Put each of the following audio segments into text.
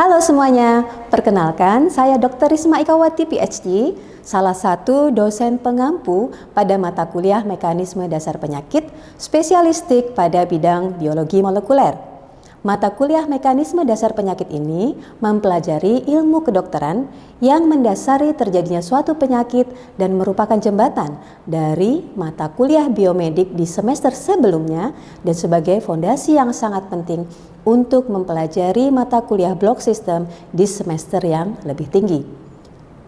Halo semuanya, perkenalkan saya Dr. Risma Ikawati PhD, salah satu dosen pengampu pada mata kuliah Mekanisme Dasar Penyakit, spesialistik pada bidang biologi molekuler. Mata kuliah Mekanisme Dasar Penyakit ini mempelajari ilmu kedokteran yang mendasari terjadinya suatu penyakit dan merupakan jembatan dari mata kuliah biomedik di semester sebelumnya dan sebagai fondasi yang sangat penting untuk mempelajari mata kuliah blok sistem di semester yang lebih tinggi.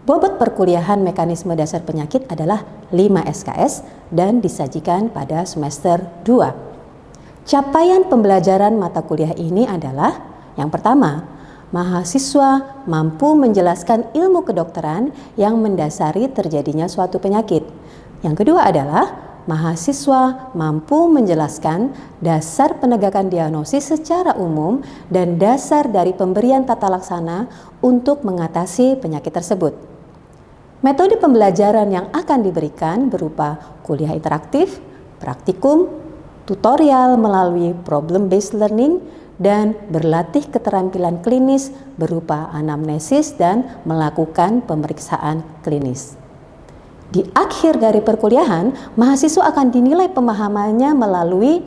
Bobot perkuliahan Mekanisme Dasar Penyakit adalah 5 SKS dan disajikan pada semester 2. Capaian pembelajaran mata kuliah ini adalah yang pertama, mahasiswa mampu menjelaskan ilmu kedokteran yang mendasari terjadinya suatu penyakit. Yang kedua adalah mahasiswa mampu menjelaskan dasar penegakan diagnosis secara umum dan dasar dari pemberian tata laksana untuk mengatasi penyakit tersebut. Metode pembelajaran yang akan diberikan berupa kuliah interaktif, praktikum, tutorial melalui problem-based learning, dan berlatih keterampilan klinis berupa anamnesis dan melakukan pemeriksaan klinis. Di akhir dari perkuliahan, mahasiswa akan dinilai pemahamannya melalui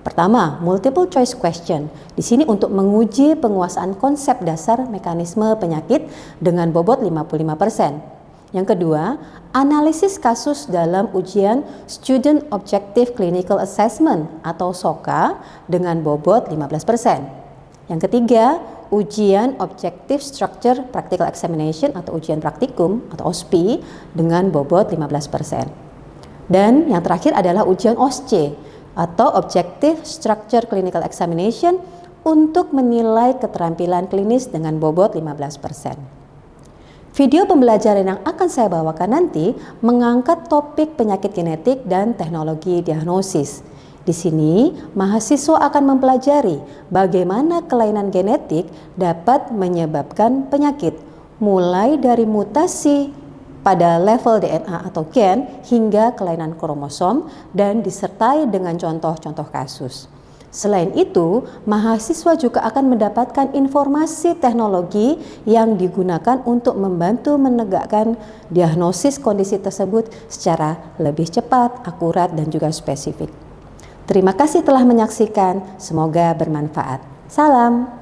pertama, multiple choice question. Di sini untuk menguji penguasaan konsep dasar mekanisme penyakit dengan bobot 55%. Yang kedua, analisis kasus dalam ujian Student Objective Clinical Assessment atau SOCA dengan bobot 15%. Yang ketiga, ujian Objective Structure Practical Examination atau ujian praktikum atau OSPI dengan bobot 15%. Dan yang terakhir adalah ujian OSCE atau Objective Structure Clinical Examination untuk menilai keterampilan klinis dengan bobot 15%. Video pembelajaran yang akan saya bawakan nanti mengangkat topik penyakit genetik dan teknologi diagnosis. Di sini, mahasiswa akan mempelajari bagaimana kelainan genetik dapat menyebabkan penyakit, mulai dari mutasi pada level DNA atau gen hingga kelainan kromosom dan disertai dengan contoh-contoh kasus. Selain itu, mahasiswa juga akan mendapatkan informasi teknologi yang digunakan untuk membantu menegakkan diagnosis kondisi tersebut secara lebih cepat, akurat, dan juga spesifik. Terima kasih telah menyaksikan, semoga bermanfaat. Salam.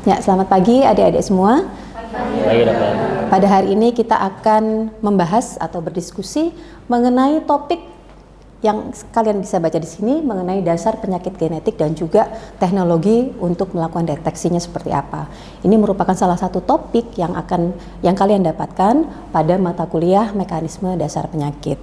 Ya, selamat pagi adik-adik semua. Pada hari ini kita akan membahas atau berdiskusi mengenai topik yang kalian bisa baca di sini mengenai dasar penyakit genetik dan juga teknologi untuk melakukan deteksinya seperti apa. Ini merupakan salah satu topik yang kalian dapatkan pada mata kuliah Mekanisme Dasar Penyakit.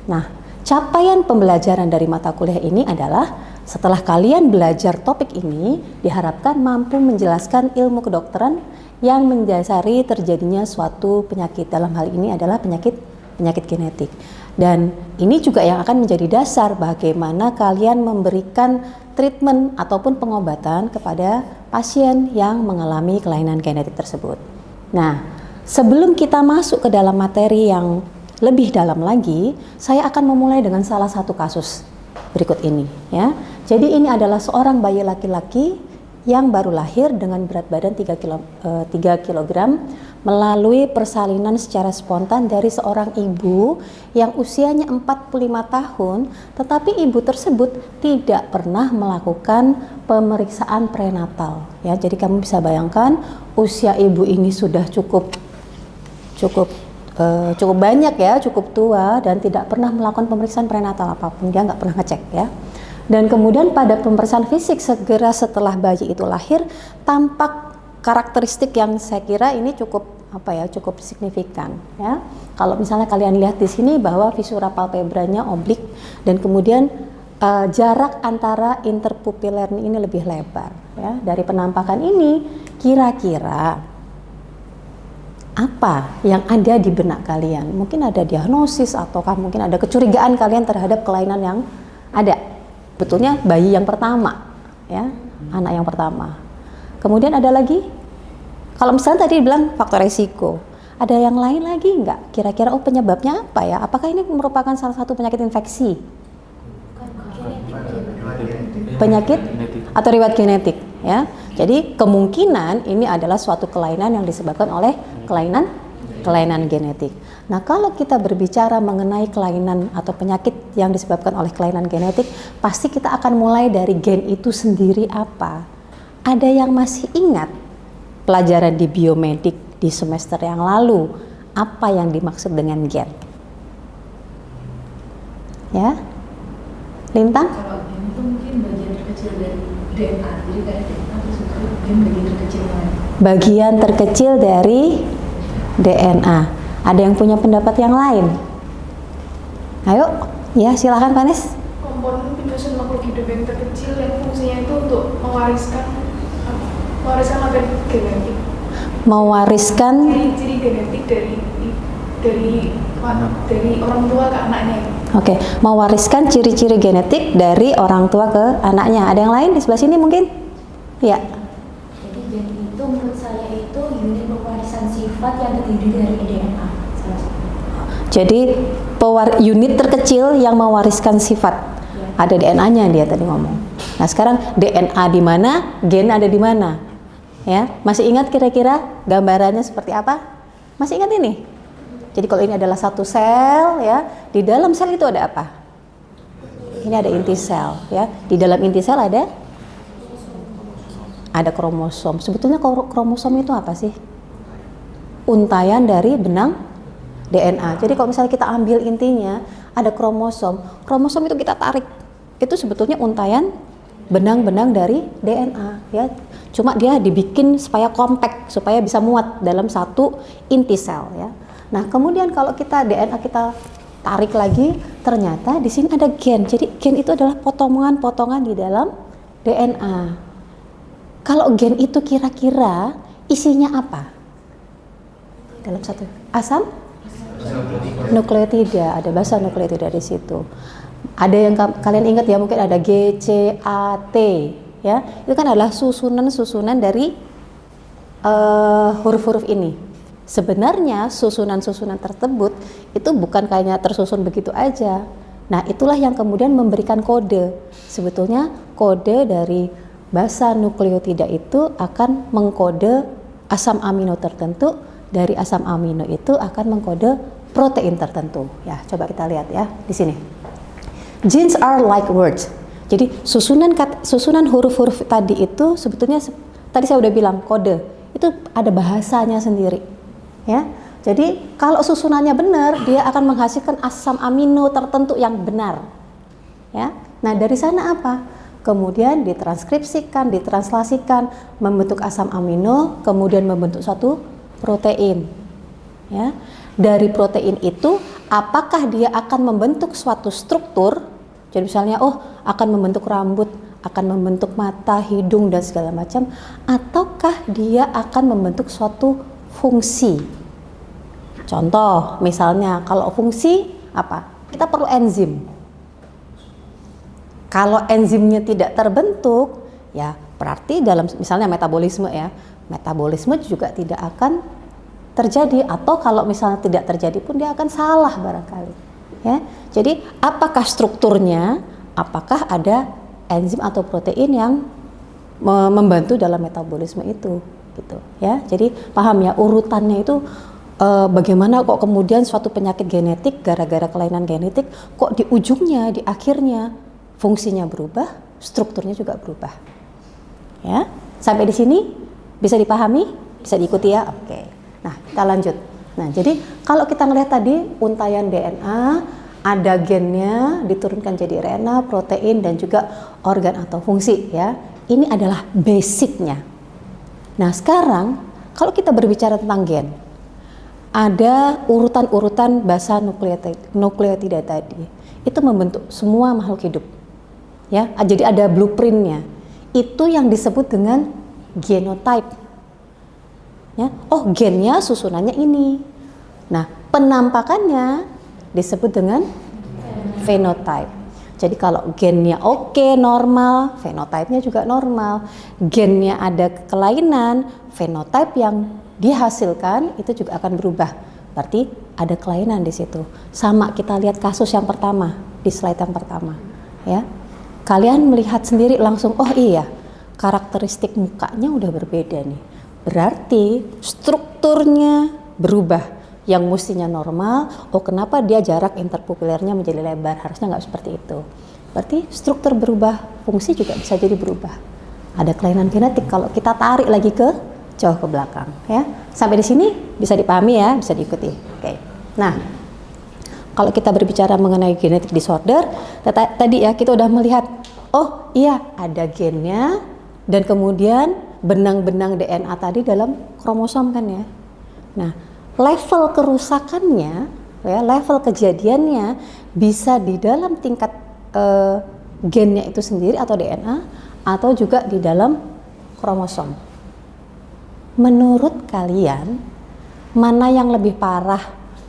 Nah, capaian pembelajaran dari mata kuliah ini adalah setelah kalian belajar topik ini, diharapkan mampu menjelaskan ilmu kedokteran yang mendasari terjadinya suatu penyakit. Dalam hal ini adalah penyakit genetik. Dan ini juga yang akan menjadi dasar bagaimana kalian memberikan treatment ataupun pengobatan kepada pasien yang mengalami kelainan genetik tersebut. Nah, sebelum kita masuk ke dalam materi yang lebih dalam lagi, saya akan memulai dengan salah satu kasus berikut ini, ya. Jadi ini adalah seorang bayi laki-laki yang baru lahir dengan berat badan 3 kg melalui persalinan secara spontan dari seorang ibu yang usianya 45 tahun, tetapi ibu tersebut tidak pernah melakukan pemeriksaan prenatal, ya. Jadi kamu bisa bayangkan usia ibu ini sudah cukup banyak, ya, cukup tua, dan tidak pernah melakukan pemeriksaan prenatal apapun, dia nggak pernah ngecek, ya. Dan kemudian pada pemeriksaan fisik segera setelah bayi itu lahir, tampak karakteristik yang saya kira ini cukup signifikan, ya. Kalau misalnya kalian lihat di sini bahwa visura palpebranya oblik dan kemudian jarak antara interpupillernya ini lebih lebar, ya. Dari penampakan ini kira-kira apa yang ada di benak kalian? Mungkin ada diagnosis ataukah mungkin ada kecurigaan kalian terhadap kelainan yang ada. Betulnya bayi yang pertama, ya, anak yang pertama. Kemudian ada lagi, kalau misalnya tadi bilang faktor resiko, ada yang lain lagi nggak? Kira-kira penyebabnya apa, ya? Apakah ini merupakan salah satu penyakit infeksi? Penyakit atau riwayat genetik, ya. Jadi kemungkinan ini adalah suatu kelainan yang disebabkan oleh kelainan genetik. Nah, kalau kita berbicara mengenai kelainan atau penyakit yang disebabkan oleh kelainan genetik, pasti kita akan mulai dari gen itu sendiri apa. Ada yang masih ingat pelajaran di biomedik di semester yang lalu, apa yang dimaksud dengan gen? Ya, Lintang? Kalau gen itu mungkin bagian terkecil dari DNA, jadi kayak DNA terus itu gen bagian terkecil lain. Bagian terkecil dari DNA. Ada yang punya pendapat yang lain? Ayo, ya silakan Vanes. Komponen penyusun makhluk hidup yang terkecil yang fungsinya itu untuk mewariskan materi genetik. Mewariskan Ciri-ciri genetik dari orang tua ke anaknya. Oke, mewariskan ciri-ciri genetik dari orang tua ke anaknya. Ada yang lain di sebelah sini mungkin? Ya. Jadi gen itu menurut saya itu unit pewarisan sifat yang terdiri dari DNA. Jadi unit terkecil yang mewariskan sifat. Ada DNA-nya dia tadi ngomong. Nah, sekarang DNA di mana, gen ada di mana? Ya, masih ingat kira-kira gambarannya seperti apa? Masih ingat ini? Jadi kalau ini adalah satu sel, ya, di dalam sel itu ada apa? Ini ada inti sel, ya. Di dalam inti sel ada kromosom. Sebetulnya kromosom itu apa sih? Untayan dari benang DNA. Jadi kalau misalnya kita ambil intinya, ada kromosom. Kromosom itu kita tarik. Itu sebetulnya untayan benang-benang dari DNA, ya. Cuma dia dibikin supaya kompak, supaya bisa muat dalam satu inti sel, ya. Nah, kemudian kalau kita DNA kita tarik lagi, ternyata di sini ada gen. Jadi gen itu adalah potongan-potongan di dalam DNA. Kalau gen itu kira-kira isinya apa? Dalam satu asam nukleotida, ada basa nukleotida di situ. Ada yang kalian ingat ya, mungkin ada G, C, A, T, ya. Itu kan adalah susunan-susunan dari huruf-huruf ini. Sebenarnya susunan-susunan tersebut itu bukan kayaknya tersusun begitu aja. Nah, itulah yang kemudian memberikan kode. Sebetulnya kode dari basa nukleotida itu akan mengkode asam amino tertentu, dari asam amino itu akan mengkode protein tertentu. Ya, coba kita lihat ya di sini. Genes are like words. Jadi susunan huruf-huruf tadi itu sebetulnya tadi saya udah bilang kode. Itu ada bahasanya sendiri. Ya. Jadi kalau susunannya benar, dia akan menghasilkan asam amino tertentu yang benar. Ya. Nah, dari sana apa? Kemudian ditranskripsikan, ditranslasikan, membentuk asam amino, kemudian membentuk suatu protein. Ya. Dari protein itu, apakah dia akan membentuk suatu struktur? Jadi misalnya, akan membentuk rambut, akan membentuk mata, hidung, dan segala macam, ataukah dia akan membentuk suatu fungsi? Contoh, misalnya kalau fungsi apa? Kita perlu enzim. Kalau enzimnya tidak terbentuk, ya berarti dalam misalnya metabolisme ya, metabolisme juga tidak akan terjadi, atau kalau misalnya tidak terjadi pun dia akan salah barangkali. Ya, jadi apakah strukturnya? Apakah ada enzim atau protein yang membantu dalam metabolisme itu, gitu ya. Jadi paham ya urutannya itu. Bagaimana kok kemudian suatu penyakit genetik gara-gara kelainan genetik kok di ujungnya, di akhirnya fungsinya berubah, strukturnya juga berubah. Ya, sampai di sini bisa dipahami, bisa diikuti ya. Oke. Nah, kita lanjut. Nah, jadi kalau kita ngelihat tadi untayan DNA, ada gennya diturunkan jadi RNA, protein dan juga organ atau fungsi ya. Ini adalah basicnya. Nah, sekarang kalau kita berbicara tentang gen, ada urutan-urutan basa nukleotida tadi. Itu membentuk semua makhluk hidup. Ya, jadi ada blueprintnya. Itu yang disebut dengan genotype. Ya, gennya susunannya ini. Nah, penampakannya disebut dengan phenotype. Jadi kalau gennya oke, normal, fenotipenya juga normal. Gennya ada kelainan, fenotype yang dihasilkan itu juga akan berubah. Berarti ada kelainan di situ. Sama kita lihat kasus yang pertama di slide yang pertama, ya. Kalian melihat sendiri langsung, iya. karakteristik mukanya udah berbeda nih. Berarti strukturnya berubah. Yang mestinya normal, kenapa dia jarak interpupilernya menjadi lebar? Harusnya nggak seperti itu. Berarti struktur berubah, fungsi juga bisa jadi berubah. Ada kelainan genetik kalau kita tarik lagi ke jauh ke belakang, ya. Sampai di sini bisa dipahami ya, bisa diikuti. Oke. Nah, kalau kita berbicara mengenai genetic disorder, tadi ya kita udah melihat, oh iya ada gennya dan kemudian benang-benang DNA tadi dalam kromosom kan ya. Nah, level kerusakannya, ya, level kejadiannya bisa di dalam tingkat gennya itu sendiri atau DNA atau juga di dalam kromosom. Menurut kalian, mana yang lebih parah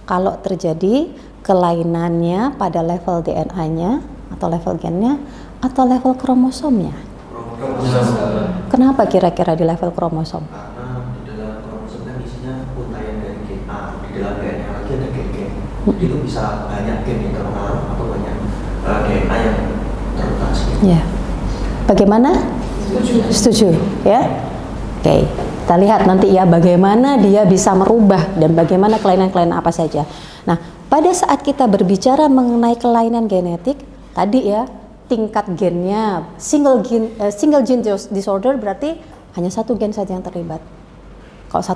kalau terjadi kelainannya pada level DNA-nya atau level gennya atau level kromosomnya? Kenapa kira-kira di level kromosom? Karena di dalam kromosom kan isinya untaian dari gen A, di dalam DNA lagi ada gen-gen. Itu bisa banyak gen yang terpengaruh atau banyak DNA yang termutasi. Ya. Bagaimana? Setuju, ya? Oke, kita lihat nanti ya bagaimana dia bisa merubah dan bagaimana kelainan-kelainan apa saja. Nah, pada saat kita berbicara mengenai kelainan genetik, tadi ya tingkat gennya single gene disorder berarti hanya satu gen saja yang terlibat. Kalau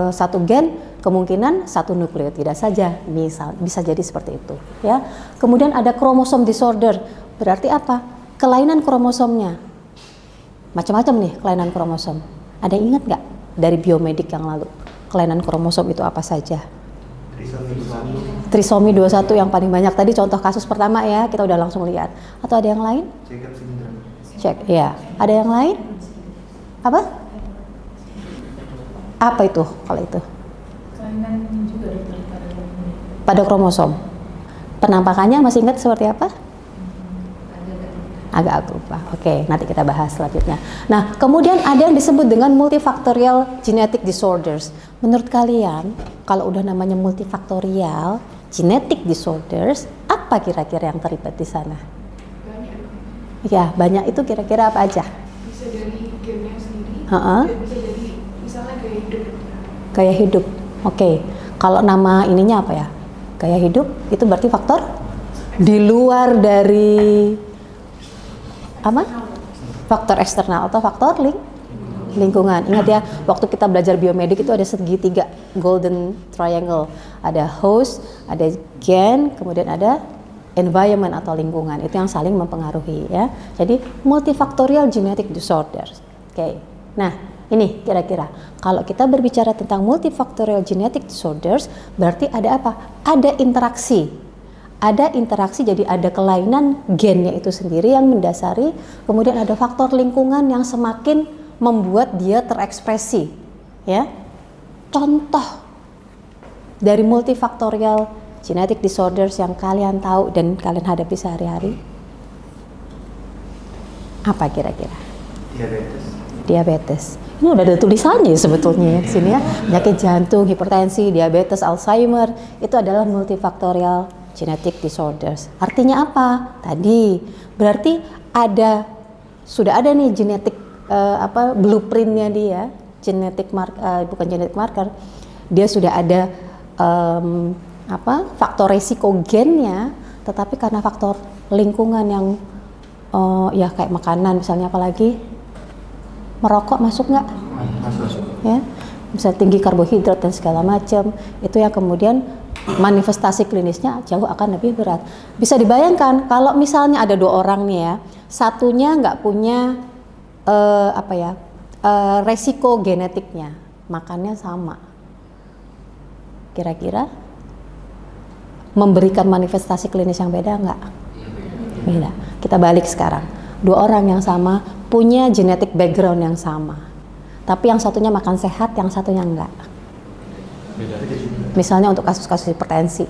satu gen kemungkinan satu nukleotida saja bisa jadi seperti itu, ya. Kemudian ada kromosom disorder, berarti apa? Kelainan kromosomnya. Macam-macam nih kelainan kromosom. Ada yang ingat nggak dari biomedik yang lalu? Kelainan kromosom itu apa saja? Trisomi 21 yang paling banyak tadi contoh kasus pertama ya, kita udah langsung lihat. Atau ada yang lain? Cek, ya. Ada yang lain? Apa? Apa itu kalau itu? Kelainan juga dokter Pada kromosom. Penampakannya masih ingat seperti apa? Agak lupa. Oke, nanti kita bahas selanjutnya. Nah, kemudian ada yang disebut dengan multifactorial genetic disorders. Menurut kalian, kalau udah namanya multifactorial genetic disorders, apa kira-kira yang terlibat di sana? Banyak. Ya, banyak itu kira-kira apa aja? Bisa dari gennya sendiri, Uh-uh. dan bisa jadi misalnya gaya hidup. Gaya hidup. Oke. Kalau nama ininya apa ya? Gaya hidup itu berarti faktor di luar dari apa? Faktor eksternal atau faktor lingkungan. Ingat ya, waktu kita belajar biomedik itu ada segitiga golden triangle. Ada host, ada gen, kemudian ada environment atau lingkungan. Itu yang saling mempengaruhi ya. Jadi multifactorial genetic disorders. Oke. Nah, ini kira-kira kalau kita berbicara tentang multifactorial genetic disorders, berarti ada apa? Ada interaksi. Ada interaksi, jadi ada kelainan gennya itu sendiri yang mendasari, kemudian ada faktor lingkungan yang semakin membuat dia terekspresi, ya. Contoh dari multifactorial genetic disorders yang kalian tahu dan kalian hadapi sehari-hari, apa kira-kira? Diabetes. Ini udah ada tulisannya sebetulnya ya di sini ya. Penyakit jantung, hipertensi, diabetes, Alzheimer itu adalah multifactorial genetic disorders. Artinya apa? Tadi berarti sudah ada nih genetik blueprintnya dia, bukan genetic marker. Dia sudah ada faktor resiko gennya, tetapi karena faktor lingkungan yang ya kayak makanan misalnya, apalagi merokok masuk nggak? Masuk. Ya, bisa tinggi karbohidrat dan segala macam, itu yang kemudian manifestasi klinisnya jauh akan lebih berat. Bisa dibayangkan kalau misalnya ada dua orang nih ya, satunya nggak punya resiko genetiknya, makannya sama, kira-kira memberikan manifestasi klinis yang beda nggak? Beda. Kita balik sekarang, dua orang yang sama punya genetic background yang sama, tapi yang satunya makan sehat, yang satunya enggak. Misalnya untuk kasus-kasus hipertensi,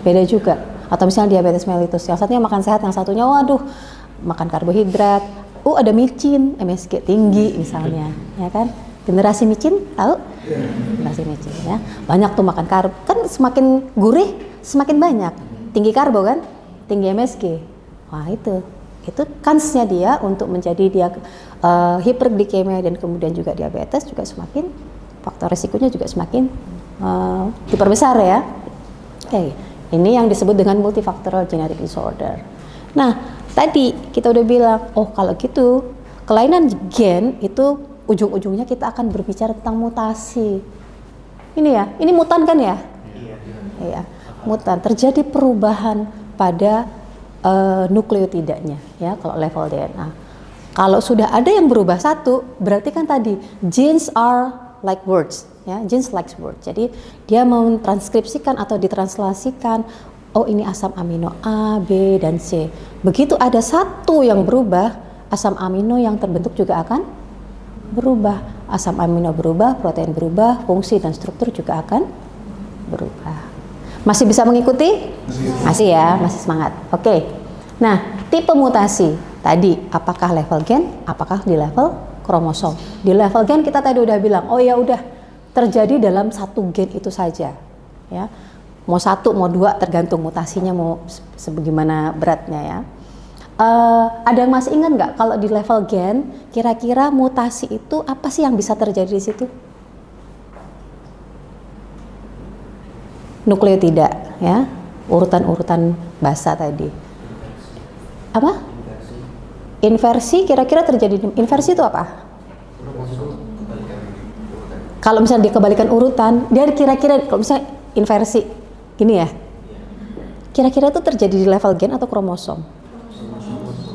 beda juga. Atau misalnya diabetes mellitus, yang satunya makan sehat, yang satunya waduh makan karbohidrat. Ada micin, MSG tinggi misalnya, ya kan? Generasi micin, tahu? Generasi micin ya. Banyak tuh makan karbo, kan semakin gurih semakin banyak. Tinggi karbo kan? Tinggi MSG. Wah itu itu kansnya dia untuk menjadi dia hiperglikemia dan kemudian juga diabetes juga semakin, faktor resikonya juga semakin diperbesar ya. Oke, ini yang disebut dengan multifactorial genetic disorder. Nah, tadi kita udah bilang, oh kalau gitu kelainan gen itu ujung-ujungnya kita akan berbicara tentang mutasi. Ini ya, ini mutan kan ya? Iya, mutan. Terjadi perubahan pada nukleotidanya ya kalau level DNA. Kalau sudah ada yang berubah satu, berarti kan tadi genes are like words. Ya, genes like words. Jadi dia mentranskripsikan atau ditranslasikan, oh ini asam amino A, B, dan C. Begitu ada satu yang berubah, asam amino yang terbentuk juga akan berubah. Asam amino berubah, protein berubah, fungsi dan struktur juga akan berubah. Masih bisa mengikuti? Masih ya, masih semangat. Oke. Nah, tipe mutasi tadi apakah level gen, apakah di level kromosom? Di level gen kita tadi udah bilang, oh ya udah terjadi dalam satu gen itu saja, ya. Mau satu, mau dua, tergantung mutasinya mau sebagaimana beratnya ya. Ada yang masih ingat nggak kalau di level gen, kira-kira mutasi itu apa sih yang bisa terjadi di situ? Nukleotida, ya, urutan-urutan basa tadi. Apa? Inversi, kira-kira terjadi. Inversi itu apa? Kalau misalnya dikembalikan urutan, dia kira-kira kalau misalnya inversi, gini ya, kira-kira itu terjadi di level gen atau kromosom?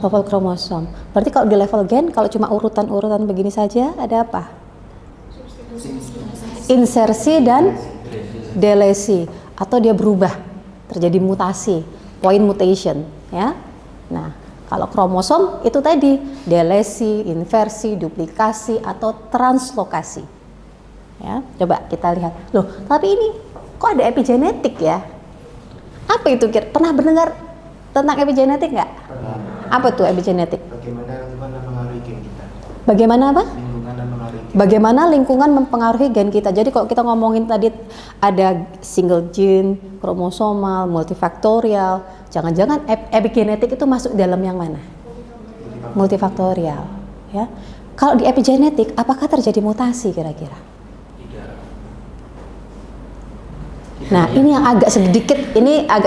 Level kromosom. Berarti kalau di level gen, kalau cuma urutan-urutan begini saja, ada apa? Insersi dan delesi, atau dia berubah, terjadi mutasi, point mutation, ya. Nah, kalau kromosom itu tadi delesi, inversi, duplikasi, atau translokasi. Ya, coba kita lihat. Loh, tapi ini kok ada epigenetik ya? Apa itu? Pernah mendengar tentang epigenetik nggak? Apa tuh epigenetik? Bagaimana lingkungan mempengaruhi gen kita? Bagaimana apa? Lingkungan dan mempengaruhi gen. Bagaimana lingkungan mempengaruhi gen kita. Jadi kalau kita ngomongin tadi ada single gene, kromosomal, multifaktorial, jangan-jangan epigenetik itu masuk dalam yang mana? Multifaktorial. Ya. Kalau di epigenetik, apakah terjadi mutasi kira-kira? Nah, ini yang agak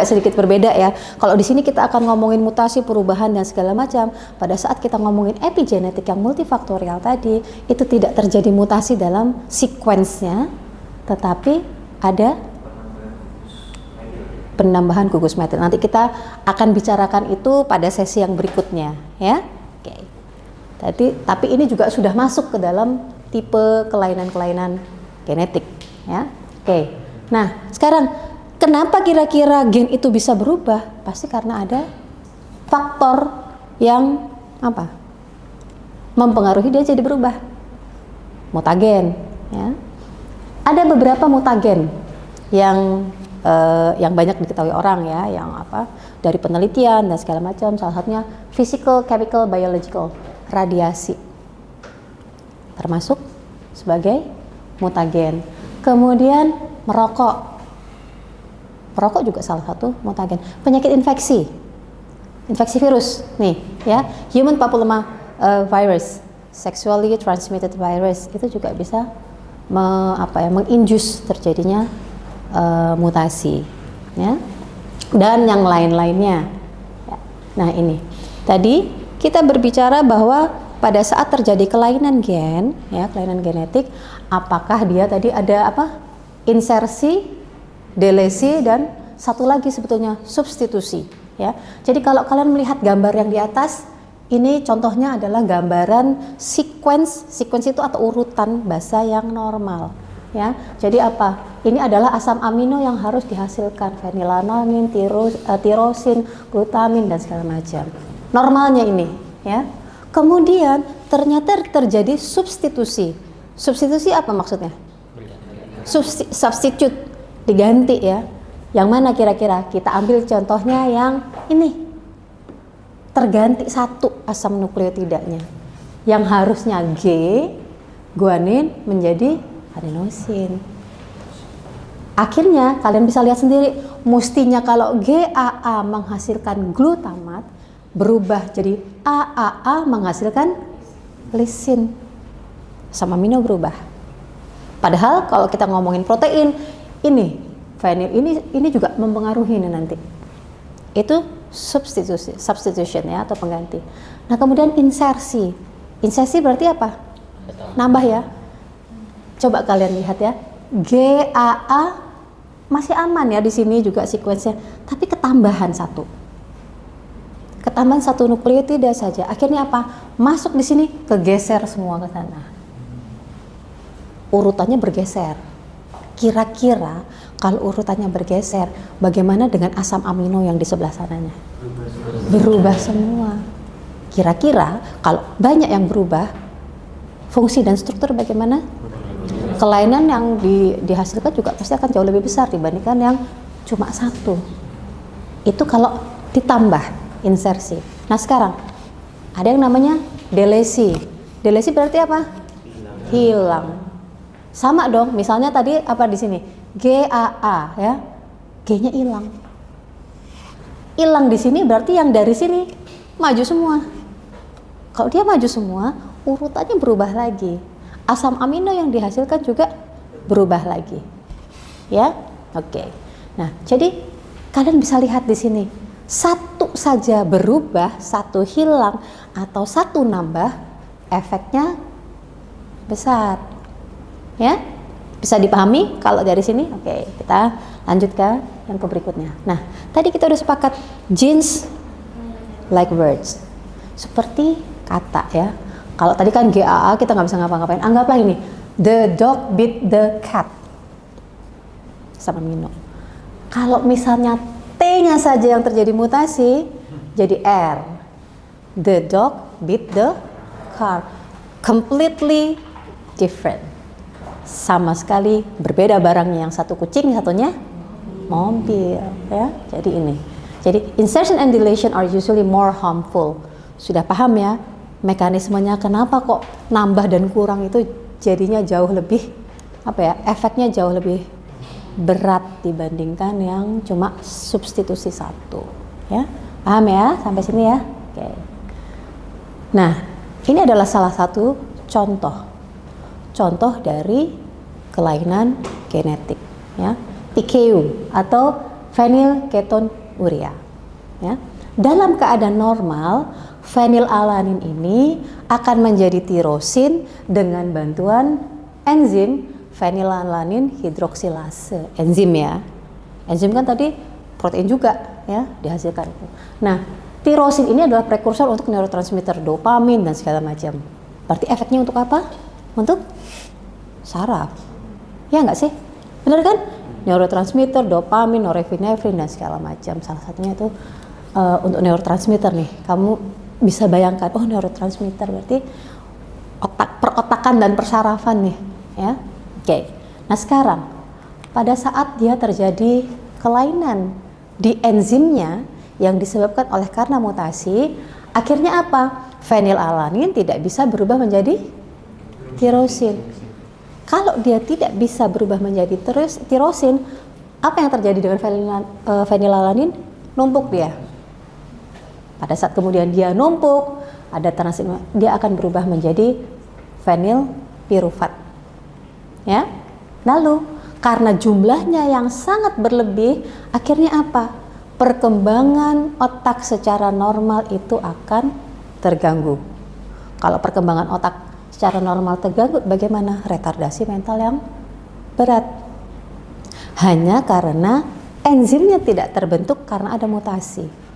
sedikit berbeda ya. Kalau di sini kita akan ngomongin mutasi, perubahan dan segala macam. Pada saat kita ngomongin epigenetik yang multifaktorial tadi, itu tidak terjadi mutasi dalam sequence-nya, tetapi ada penambahan gugus metil. Nanti kita akan bicarakan itu pada sesi yang berikutnya, ya. Oke. Tapi ini juga sudah masuk ke dalam tipe kelainan-kelainan genetik, ya. Oke. Nah, sekarang kenapa kira-kira gen itu bisa berubah? Pasti karena ada faktor yang apa? Mempengaruhi dia jadi berubah. Mutagen, ya. Ada beberapa mutagen yang banyak diketahui orang ya, yang apa? Dari penelitian dan segala macam. Salah satunya physical, chemical, biological, radiasi. Termasuk sebagai mutagen. Kemudian merokok juga salah satu mutagen. Penyakit infeksi virus nih ya, human papilloma virus, sexually transmitted virus, itu juga bisa menginduce terjadinya mutasi ya, dan yang lain-lainnya ya. Nah, ini tadi kita berbicara bahwa pada saat terjadi kelainan gen ya, kelainan genetik, apakah dia tadi ada apa? Insersi, delesi, dan satu lagi sebetulnya substitusi ya. Jadi kalau kalian melihat gambar yang di atas, ini contohnya adalah gambaran sequence itu atau urutan basa yang normal ya. Jadi apa? Ini adalah asam amino yang harus dihasilkan, fenilalanin, tirosin, glutamin dan segala macam. Normalnya ini ya. Kemudian ternyata terjadi substitusi. Substitusi apa maksudnya? Substitute, diganti ya. Yang mana kira-kira? Kita ambil contohnya yang ini. Terganti satu asam nukleotidanya. Yang harusnya G, guanin menjadi adenosin. Akhirnya kalian bisa lihat sendiri, mestinya kalau GAA menghasilkan glutamat, berubah jadi AAA menghasilkan lisin. Asam amino berubah. Padahal kalau kita ngomongin protein, ini fenil ini juga mempengaruhi ini nanti. Itu substitution ya, atau pengganti. Nah, kemudian insersi. Insersi berarti apa? Nambah ya. Coba kalian lihat ya. GAA masih aman ya di sini juga sekuensinya, tapi ketambahan satu. Ketambahan satu nukleotida saja. Akhirnya apa? Masuk di sini, kegeser semua ke sana. Urutannya bergeser. Kira-kira kalau urutannya bergeser, bagaimana dengan asam amino yang di sebelah sananya? Berubah semua. Kira-kira kalau banyak yang berubah, fungsi dan struktur bagaimana? Kelainan yang dihasilkan juga pasti akan jauh lebih besar dibandingkan yang cuma satu. Itu kalau ditambah insersi. Nah, sekarang ada yang namanya delesi. Delesi berarti apa? Hilang. Sama dong, misalnya tadi apa di sini? GAA ya. G-nya hilang. Hilang di sini berarti yang dari sini maju semua. Kalau dia maju semua, urutannya berubah lagi. Asam amino yang dihasilkan juga berubah lagi. Ya? Oke. Nah, jadi kalian bisa lihat di sini. Satu saja berubah, satu hilang atau satu nambah, efeknya besar. Ya? Bisa dipahami kalau dari sini? Oke, kita lanjut ke yang ke berikutnya. Nah, tadi kita udah sepakat genes like words. Seperti kata ya. Kalau tadi kan GAA kita nggak bisa ngapa-ngapain. Anggaplah ini, the dog beat the cat. Asam amino. Kalau misalnya T-nya saja yang terjadi mutasi, jadi R. The dog beat the car. Completely different. Sama sekali berbeda barangnya. Yang satu kucing, satunya mobil. Ya, jadi ini. Jadi insertion and deletion are usually more harmful. Sudah paham ya? Mekanismenya kenapa kok nambah dan kurang itu jadinya jauh lebih efeknya jauh lebih berat dibandingkan yang cuma substitusi satu ya. Paham ya sampai sini ya? Oke. Nah, ini adalah salah satu contoh dari kelainan genetik ya, PKU atau phenylketonuria ya. Dalam keadaan normal, fenilalanin ini akan menjadi tirosin dengan bantuan enzim fenilalanin hidroksilase. Enzim ya. Enzim kan tadi protein juga ya dihasilkan. Nah, tirosin ini adalah prekursor untuk neurotransmitter dopamin dan segala macam. Berarti efeknya untuk apa? Untuk saraf. Ya nggak sih? Benar kan? Neurotransmitter, dopamin, norepinefrin dan segala macam. Salah satunya itu untuk neurotransmitter nih. Kamu bisa bayangkan, oh neurotransmitter berarti perotakan dan persarafan nih, ya. Oke. Nah, sekarang pada saat dia terjadi kelainan di enzimnya yang disebabkan oleh karena mutasi, akhirnya apa? Fenilalanin tidak bisa berubah menjadi tirosin. Kalau dia tidak bisa berubah menjadi tirosin, apa yang terjadi dengan fenilalanin? Numpuk dia. Pada saat kemudian dia numpuk, ada transit, dia akan berubah menjadi fenilpiruvat. Ya. Lalu karena jumlahnya yang sangat berlebih, akhirnya apa? Perkembangan otak secara normal itu akan terganggu. Kalau perkembangan otak secara normal terganggu, bagaimana? Retardasi mental yang berat. Hanya karena enzimnya tidak terbentuk karena ada mutasi.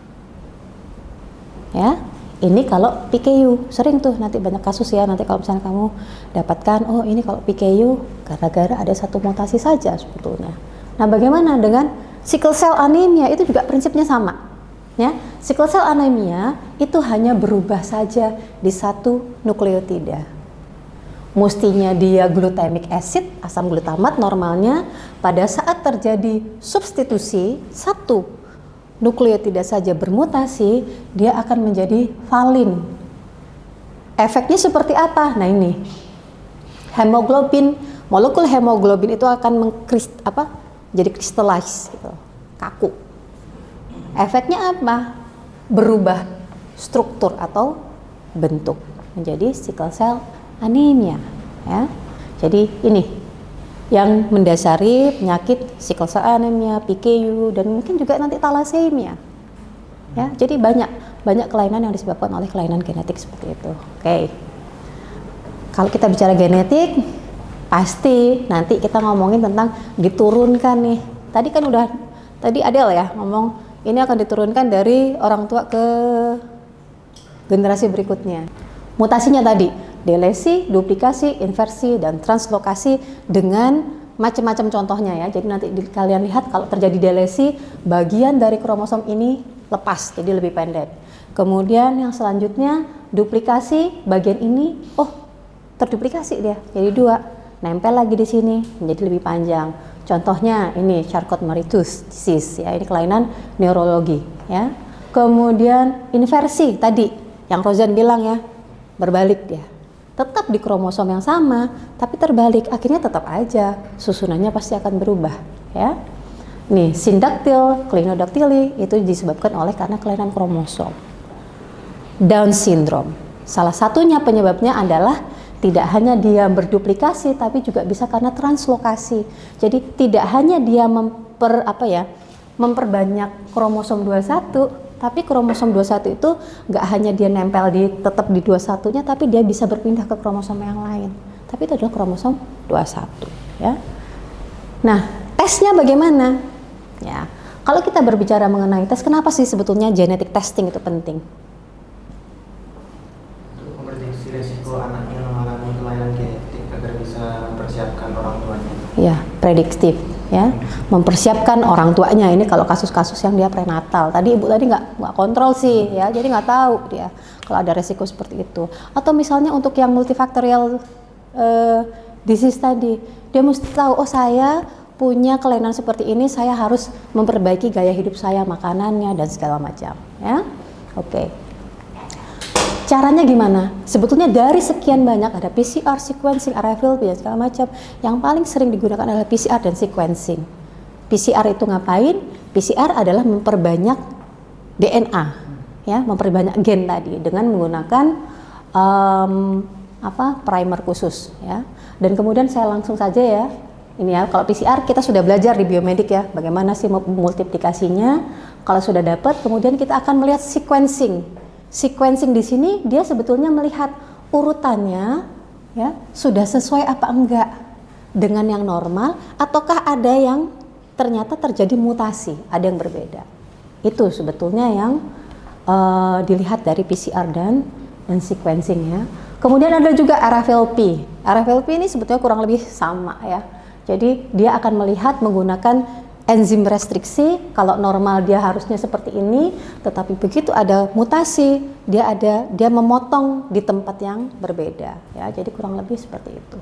Ya, ini kalau PKU sering tuh nanti banyak kasus ya, nanti kalau misalnya kamu dapatkan, oh ini kalau PKU gara-gara ada satu mutasi saja sebetulnya. Nah, bagaimana dengan sickle cell anemia? Itu juga prinsipnya sama. Ya, sickle cell anemia itu hanya berubah saja di satu nukleotida. Mestinya dia glutamic acid, asam glutamat normalnya, pada saat terjadi substitusi satu nukleotida saja bermutasi, dia akan menjadi valin. Efeknya seperti apa? Nah, ini hemoglobin, molekul hemoglobin itu akan jadi crystallize gitu, kaku. Efeknya apa? Berubah struktur atau bentuk menjadi sickle cell anemia ya. Jadi ini yang mendasari penyakit sickle cell anemia, PKU, dan mungkin juga nanti thalassemia ya. Jadi banyak kelainan yang disebabkan oleh kelainan genetik seperti itu. Oke. Kalau kita bicara genetik, pasti nanti kita ngomongin tentang diturunkan nih. Tadi Adel ya ngomong ini akan diturunkan dari orang tua ke generasi berikutnya. Mutasinya tadi delesi, duplikasi, inversi, dan translokasi dengan macam-macam contohnya ya. Jadi nanti kalian lihat kalau terjadi delesi, bagian dari kromosom ini lepas, jadi lebih pendek. Kemudian yang selanjutnya duplikasi, bagian ini terduplikasi dia, jadi 2, nempel lagi di sini menjadi lebih panjang. Contohnya ini Charcot-Marie-Tooth disease ya, ini kelainan neurologi ya. Kemudian inversi tadi yang Rozan bilang ya, berbalik dia. Tetap di kromosom yang sama, tapi terbalik, akhirnya tetap aja susunannya pasti akan berubah ya. Nih, sindaktil, klinodactyly itu disebabkan karena kelainan kromosom. Down syndrome, salah satunya penyebabnya adalah tidak hanya dia berduplikasi, tapi juga bisa karena translokasi. Jadi tidak hanya dia memperbanyak kromosom 21, tapi kromosom 21 itu nggak hanya dia nempel tetap di 21-nya, tapi dia bisa berpindah ke kromosom yang lain. Tapi itu adalah kromosom 21 ya. Nah, tesnya bagaimana? Ya, kalau kita berbicara mengenai tes, kenapa sih sebetulnya genetic testing itu penting? Untuk memprediksi resiko anaknya mengalami kelainan genetik agar bisa mempersiapkan orang tuanya. Ya, prediktif ya, mempersiapkan orang tuanya. Ini kalau kasus-kasus yang dia prenatal. Tadi ibu nggak kontrol sih ya, jadi nggak tahu dia kalau ada resiko seperti itu. Atau misalnya untuk yang multifaktorial disease tadi, dia mesti tahu, saya punya kelainan seperti ini, saya harus memperbaiki gaya hidup saya, makanannya dan segala macam ya. Oke. Caranya gimana? Sebetulnya dari sekian banyak, ada PCR, sequencing, RFLP dan segala macam. Yang paling sering digunakan adalah PCR dan sequencing. PCR itu ngapain? PCR adalah memperbanyak DNA, ya, memperbanyak gen tadi dengan menggunakan primer khusus, ya. Dan kemudian saya langsung saja ya. Ini ya, kalau PCR kita sudah belajar di biomedik ya, bagaimana sih multiplikasinya. Kalau sudah dapat, kemudian kita akan melihat sequencing. Sequencing di sini dia sebetulnya melihat urutannya ya, sudah sesuai apa enggak dengan yang normal, ataukah ada yang ternyata terjadi mutasi, ada yang berbeda. Itu sebetulnya yang dilihat dari PCR dan sequencing ya. Kemudian ada juga RFLP. RFLP ini sebetulnya kurang lebih sama ya. Jadi dia akan melihat menggunakan enzim restriksi. Kalau normal dia harusnya seperti ini, tetapi begitu ada mutasi, dia memotong di tempat yang berbeda ya. Jadi kurang lebih seperti itu.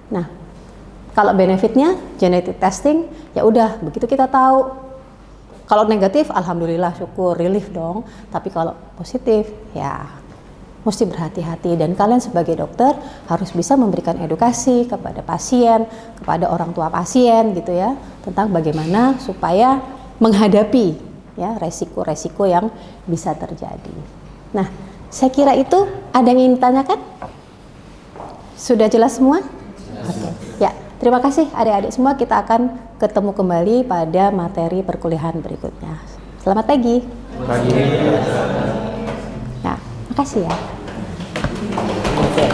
Nah, kalau benefitnya genetic testing ya udah, begitu kita tahu. Kalau negatif alhamdulillah syukur, relief dong. Tapi kalau positif ya mesti berhati-hati, dan kalian sebagai dokter harus bisa memberikan edukasi kepada pasien, kepada orang tua pasien gitu ya, tentang bagaimana supaya menghadapi ya resiko-resiko yang bisa terjadi. Nah, saya kira itu ada yang ingin ditanyakan? Sudah jelas semua? Oke. Ya, terima kasih adik-adik semua, kita akan ketemu kembali pada materi perkuliahan berikutnya. Selamat pagi. Pagi. Ya, makasih ya. Oke.